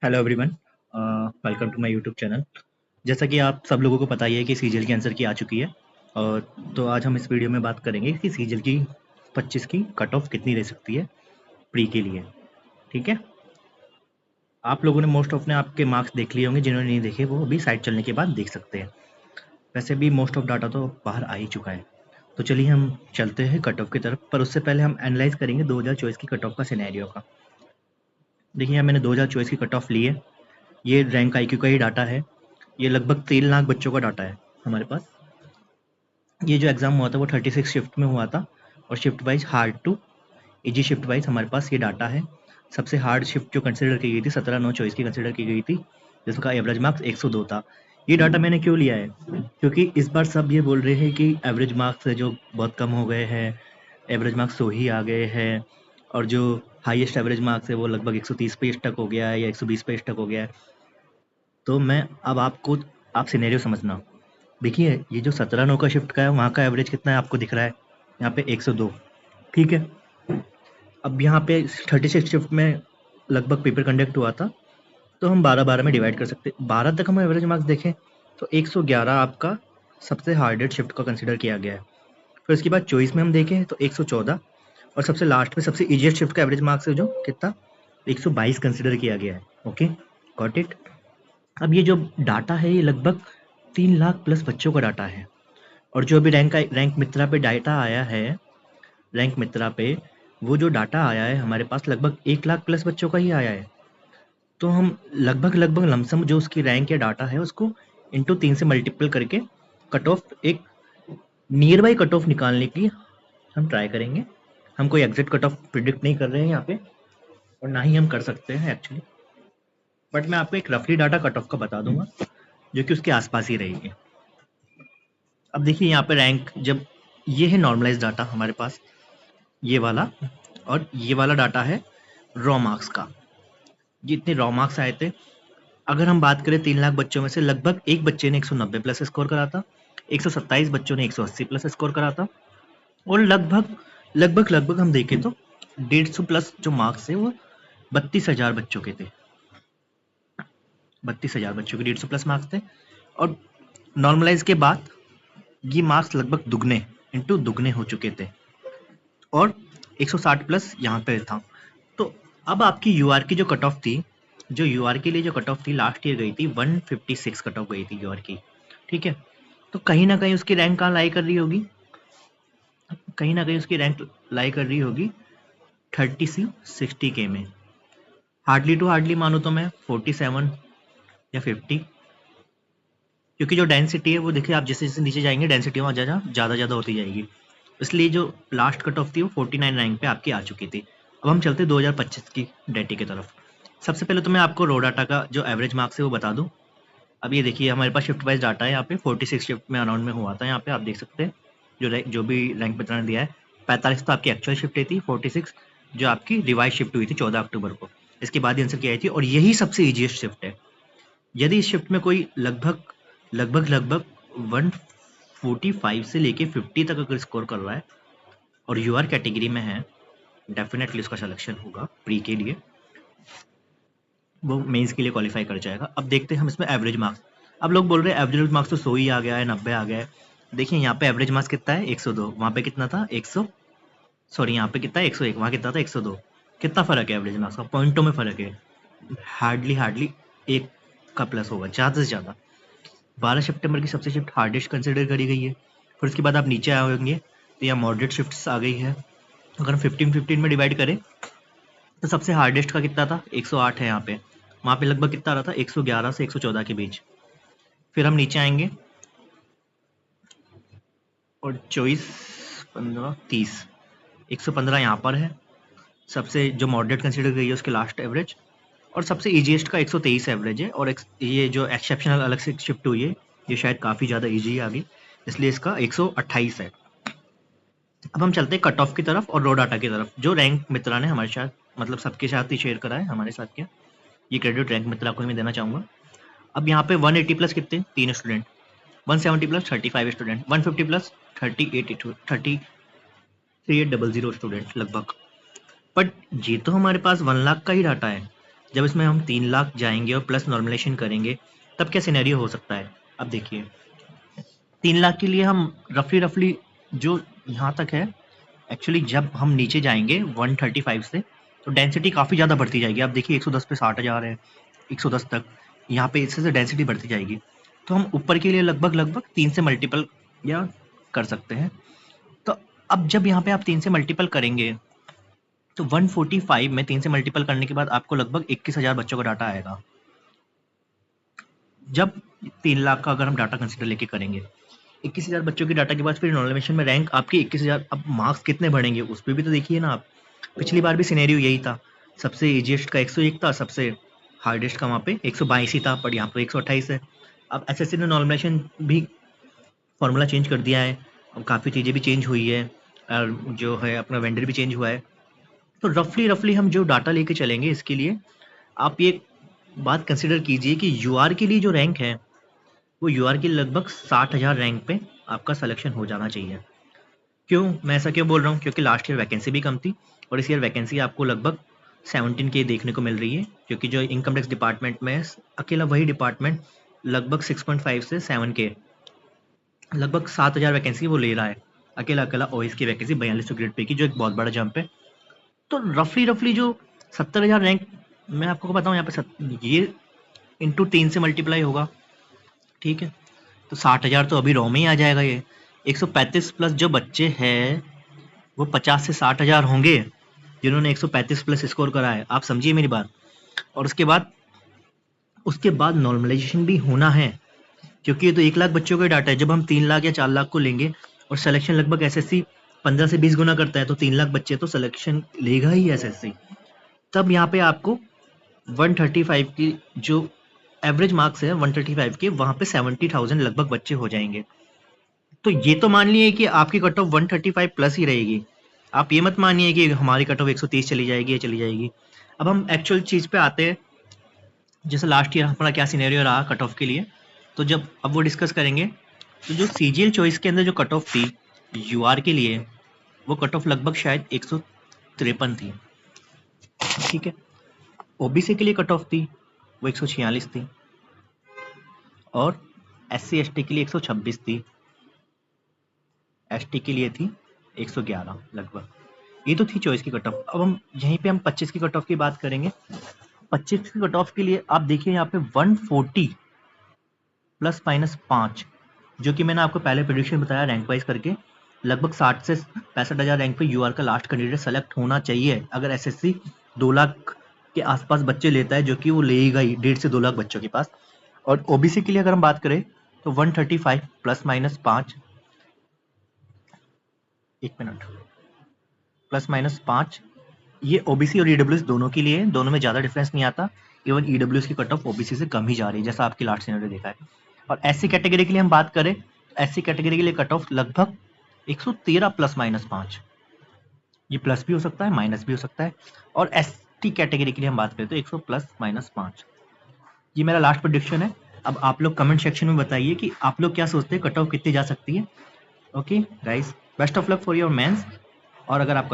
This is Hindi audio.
Hello everyone, welcome to my YouTube channel. जैसा कि आप सब लोगों को पता ही है कि सीजीएल की आंसर की आ चुकी है। और तो आज हम इस वीडियो में बात करेंगे कि सीजीएल की 25 की कट ऑफ कितनी रह सकती है प्री के लिए। ठीक है, आप लोगों ने मोस्ट ऑफ ने आपके मार्क्स देख लिए होंगे, जिन्होंने नहीं देखे वो अभी साइट चलने के बाद देख सकते हैं। वैसे भी मोस्ट ऑफ डाटा तो बाहर आ ही चुका है। तो चलिए हम चलते हैं कट ऑफ की तरफ, पर उससे पहले हम एनालाइज करेंगे 2024 की कट ऑफ का सिनेरियो का। देखिए यहाँ मैंने 2024 की कट ऑफ ली है। ये रैंक आईक्यू का ही डाटा है। ये लगभग 3 लाख बच्चों का डाटा है हमारे पास। ये जो एग्ज़ाम हुआ था वो 36 शिफ्ट में हुआ था, और shift wise hard to easy shift wise हमारे पास ये डाटा है। सबसे हार्ड शिफ्ट जो कंसिडर की गई थी 17/9/24 की कंसिडर की गई थी, जिसका एवरेज मार्क्स 102 था। ये डाटा मैंने क्यों लिया है, क्योंकि इस बार सब ये बोल रहे हैं कि एवरेज मार्क्स जो बहुत कम हो गए हैं, एवरेज मार्क्स 100 ही आ गए हैं, और जो हाईएस्ट एवरेज मार्क्स है वो लगभग 130 पेज तक हो गया है या 120 पेज तक हो गया है। तो मैं अब आप सिनेरियो समझना। देखिए ये जो 17/9 का शिफ्ट का है वहाँ का एवरेज कितना है आपको दिख रहा है, यहाँ पे 102। ठीक है, अब यहाँ पे 36 शिफ्ट में लगभग पेपर कंडक्ट हुआ था, तो हम 12-12 में डिवाइड कर सकते। 12 तक हम एवरेज मार्क्स देखें तो 111 आपका सबसे हार्डेस्ट शिफ्ट का कंसिडर किया गया है। फिर उसके बाद चॉइस में हम देखें तो 114, और सबसे लास्ट में सबसे इजीएस्ट शिफ्ट का एवरेज मार्क्स है जो कितना 122 कंसिडर किया गया है। Okay, got it. अब ये जो डाटा है ये लगभग 3 लाख प्लस बच्चों का डाटा है, और जो अभी रैंक मित्रा पे डाटा आया है, रैंक मित्रा पे वो जो डाटा आया है हमारे पास लगभग 1 लाख प्लस बच्चों का ही आया है। तो हम लगभग लमसम जो उसकी रैंक या डाटा है उसको इंटू 3 से मल्टीपल करके कट ऑफ एक नियर बाई कट ऑफ निकालने की हम ट्राई करेंगे। हम कोई एग्जैक्ट कट ऑफ प्रिडिक्ट नहीं कर रहे हैं यहाँ पे, और ना ही हम कर सकते हैं एक्चुअली, बट मैं आपको एक रफली डाटा कट ऑफ का बता दूंगा जो कि उसके आसपास ही रहेगी। अब देखिए यहाँ पे रैंक जब ये है नॉर्मलाइज डाटा हमारे पास, ये वाला, और ये वाला डाटा है रॉ मार्क्स का। ये इतने रॉ मार्क्स आए थे। अगर हम बात करें 3 लाख बच्चों में से लगभग एक बच्चे ने 190 प्लस स्कोर करा था, 127 बच्चों ने 180 प्लस स्कोर करा था, और लगभग हम देखें तो 150 प्लस जो मार्क्स है वो 32,000 बच्चों के थे। 32,000 बच्चों के 150 प्लस मार्क्स थे, और नॉर्मलाइज के बाद ये मार्क्स लगभग दुगने इंटू दुगने हो चुके थे, और 160 प्लस यहाँ पे था। तो अब आपकी यूआर की जो कट ऑफ थी, जो यूआर के लिए जो कट ऑफ थी लास्ट ईयर गई थी 156 कट ऑफ गई थी यूआर की। ठीक है, तो कहीं ना कहीं उसकी रैंक कहाँ लाई कर रही होगी, कहीं ना कहीं उसकी रैंक लाई कर रही होगी 30 से 60 के में। हार्डली टू हार्डली मानो तो मैं 47 या 50, क्योंकि जो डेंसिटी है वो देखिए आप जैसे जैसे नीचे जाएंगे डेंसिटी वहाँ ज़्यादा होती जाएगी, इसलिए जो लास्ट कट ऑफ थी वो 49 रैंक पे आपकी आ चुकी थी। अब हम चलते 2025 की डेटा की तरफ। सबसे पहले तो मैं आपको रो डाटा का जो एवरेज मार्क्स है वो बता दूं। अब ये देखिए हमारे पास शिफ्ट वाइज डाटा है, यहाँ पे 46 शिफ्ट में अराउंड में हुआ था। यहाँ पे आप देख सकते हैं जो भी रैंक मित्रा ने दिया है, 45 तो आपकी एक्चुअल शिफ्ट थी, 46 जो आपकी रिवाइज शिफ्ट हुई थी 14 अक्टूबर को। इसके बाद आंसर की आई थी, और यही सबसे ईजिएस्ट शिफ्ट है। यदि इस शिफ्ट में कोई लगभग 145 से लेके 50 तक अगर स्कोर कर रहा है और यूआर कैटेगरी में है, डेफिनेटली उसका सिलेक्शन होगा प्री के लिए, वो मेंस के लिए क्वालिफाई कर जाएगा। अब देखते हैं हम इसमें एवरेज मार्क्स। अब लोग बोल रहे हैं एवरेज मार्क्स तो 100 ही आ गया है, 90 आ गया है। देखिए यहाँ पे एवरेज मार्क्स कितना है 102, वहाँ पे कितना था 100, सॉरी यहाँ पे कितना है 101, वहाँ कितना था 102। कितना फर्क है एवरेज मार्क्स का, पॉइंटों में फर्क है। हार्डली एक का प्लस होगा ज़्यादा से ज़्यादा। 12 सितंबर की सबसे शिफ्ट हार्डेस्ट कंसिडर करी गई है। फिर उसके बाद आप नीचे आए होंगे तो यहाँ मॉडरेट शिफ्ट्स आ गई है। अगर हम 15-15 में डिवाइड करें तो सबसे हार्डेस्ट का कितना था 108 है यहाँ पे, वहाँ पे लगभग कितना आ रहा था 111 से 114 के बीच। फिर हम नीचे आएंगे और 24, 15, 30, 115 यहाँ पर है सबसे जो मॉडरेट कंसिडर गई है उसके लास्ट एवरेज, और सबसे इजीएस्ट का 123 एवरेज है। और ये जो एक्सेप्शनल अलग से शिफ्ट हुई है ये शायद काफ़ी ज़्यादा ईजी आ गई, इसलिए इसका 128 है। अब हम चलते हैं कट ऑफ की तरफ और रो डाटा की तरफ, जो रैंक मित्रा ने हमारे साथ मतलब सबके साथ ही शेयर करा है, हमारे साथ क्या ये क्रेडिट रैंक मित्रा को ही मैं देना चाहूँगा। अब यहाँ पे 180 प्लस कितने 3 student, 170 plus 35 student, 150 plus 3800 student लगभग। बट ये तो हमारे पास 1 लाख का ही डाटा है, जब इसमें हम 3 लाख जाएंगे और प्लस नॉर्मलाइजेशन करेंगे तब क्या सिनेरियो हो सकता है। अब देखिए 3 लाख के लिए हम रफली जो यहाँ तक है, एक्चुअली जब हम नीचे जाएंगे 135 से तो डेंसिटी काफ़ी ज़्यादा बढ़ती जाएगी। आप देखिए 110 पे 60,000 है, 110 तक यहाँ पे इससे डेंसिटी बढ़ती जाएगी। तो हम ऊपर के लिए लगभग 3 से मल्टीपल या कर सकते हैं। तो अब जब यहाँ पे आप 3 से मल्टीपल करेंगे तो 145 में 3 से मल्टीपल करने के बाद आपको लगभग 21,000 बच्चों का डाटा आएगा। जब 3 लाख का अगर हम डाटा कंसिडर लेके करेंगे, 21,000 बच्चों के डाटा के बाद फिर नॉर्मलाइजेशन में रैंक आपकी 21,000, अब मार्क्स कितने बढ़ेंगे उस पर भी तो देखिए ना आप। पिछली बार भी सिनेरियो यही था, सबसे इजीएस्ट का 101 था, सबसे हार्डेस्ट का वहाँ पे 122 ही था, पर यहाँ पे 128 है। अब एसएससी ने नॉर्मलाइजेशन भी फॉर्मूला चेंज कर दिया है, और काफ़ी चीज़ें भी चेंज हुई है, और जो है अपना वेंडर भी चेंज हुआ है। तो रफली हम जो डाटा लेके चलेंगे इसके लिए आप ये बात कंसिडर कीजिए कि यूआर के लिए जो रैंक है वो यूआर के लगभग 60,000 रैंक पे आपका सिलेक्शन हो जाना चाहिए। क्यों मैं ऐसा क्यों बोल रहा हूँ, क्योंकि लास्ट ईयर वैकेंसी भी कम थी और इस ईयर वैकेंसी आपको लगभग 17 के देखने को मिल रही है, क्योंकि जो इनकम टैक्स डिपार्टमेंट में अकेला वही डिपार्टमेंट लगभग 6.5 से 7 के लगभग 7,000 वैकेंसी वो ले रहा है। अकेला ओएस की वैकेंसी 4200 ग्रेड पे की, जो एक बहुत बड़ा जंप है। तो रफली जो 70,000 रैंक मैं आपको बताऊँ यहाँ पे ये इंटू 3 से मल्टीप्लाई होगा, ठीक है। तो 60,000 तो अभी रॉ में ही आ जाएगा। ये 135 प्लस जो बच्चे हैं वो 50 से 60,000 होंगे जिन्होंने 135 प्लस स्कोर करा है, आप समझिए मेरी बात। और उसके बाद नॉर्मलाइजेशन भी होना है, क्योंकि ये तो 1 लाख बच्चों का डाटा है। जब हम 3 लाख या 4 लाख को लेंगे और सिलेक्शन लगभग एसएससी 15 से 20 गुना करता है, तो 3 लाख बच्चे तो सिलेक्शन लेगा ही एसएससी। तब यहाँ पे आपको 135 की जो एवरेज मार्क्स है 135 के, वहां पे 70,000 लगभग बच्चे हो जाएंगे। तो ये तो मान लिए कि आपकी कट ऑफ 135 प्लस ही रहेगी। आप ये मत मानिए कि हमारी कट ऑफ 130 चली जाएगी या चली जाएगी। अब हम एक्चुअल चीज पे आते हैं, जैसे लास्ट ईयर हमारा क्या सिनेरियो रहा कट ऑफ के लिए, तो जब अब वो डिस्कस करेंगे। तो जो सीजीएल चॉइस के अंदर जो कट ऑफ थी यूआर के लिए, वो कट ऑफ लगभग शायद 153 थी, ठीक है। ओबीसी के लिए कट ऑफ थी वो 146 थी, और एससी एसटी के लिए 126 थी, एसटी के लिए थी 111 लगभग। ये तो थी चॉइस की कट ऑफ। अब हम यहीं पे हम 25 की कट ऑफ की बात करेंगे। 25 की कट ऑफ के लिए आप देखिए यहाँ पे 140 प्लस माइनस 5, जो कि मैंने आपको पहले प्रेडिक्शन बताया रैंक वाइज करके, लगभग 60 से 65,000 रैंक पे यूआर का लास्ट कैंडिडेट सेलेक्ट होना चाहिए। अगर एसएससी 2 लाख के आसपास बच्चे लेता है, जो कि वो लेगा ही 1.5 से 2 लाख बच्चों के पास। और ओबीसी के लिए अगर हम बात करें तो 135 plus minus 5, 1 minute, plus minus 5, ये ओबीसी और ईडब्ल्यूएस दोनों के लिए, दोनों में ज़्यादा डिफरेंस नहीं आता। इवन ईडब्ल्यूएस की कट ऑफ ओबीसी से कम ही जा रही है, जैसा आपकी लास्ट सिनेरियो देखा है। और एससी कैटेगरी के लिए हम बात करें, एससी कैटेगरी के लिए कट ऑफ लगभग 113 प्लस माइनस 5, ये प्लस भी हो सकता है माइनस भी हो सकता है। और एसटी कैटेगरी के लिए हम बात करें तो 100 प्लस माइनस 5। ये मेरा लास्ट प्रेडिक्शन है। अब आप लोग कमेंट सेक्शन में बताइए कि आप लोग क्या सोचते हैं कट ऑफ कितनी जा सकती है। Okay guys, best of luck for your mains. और अगर आपको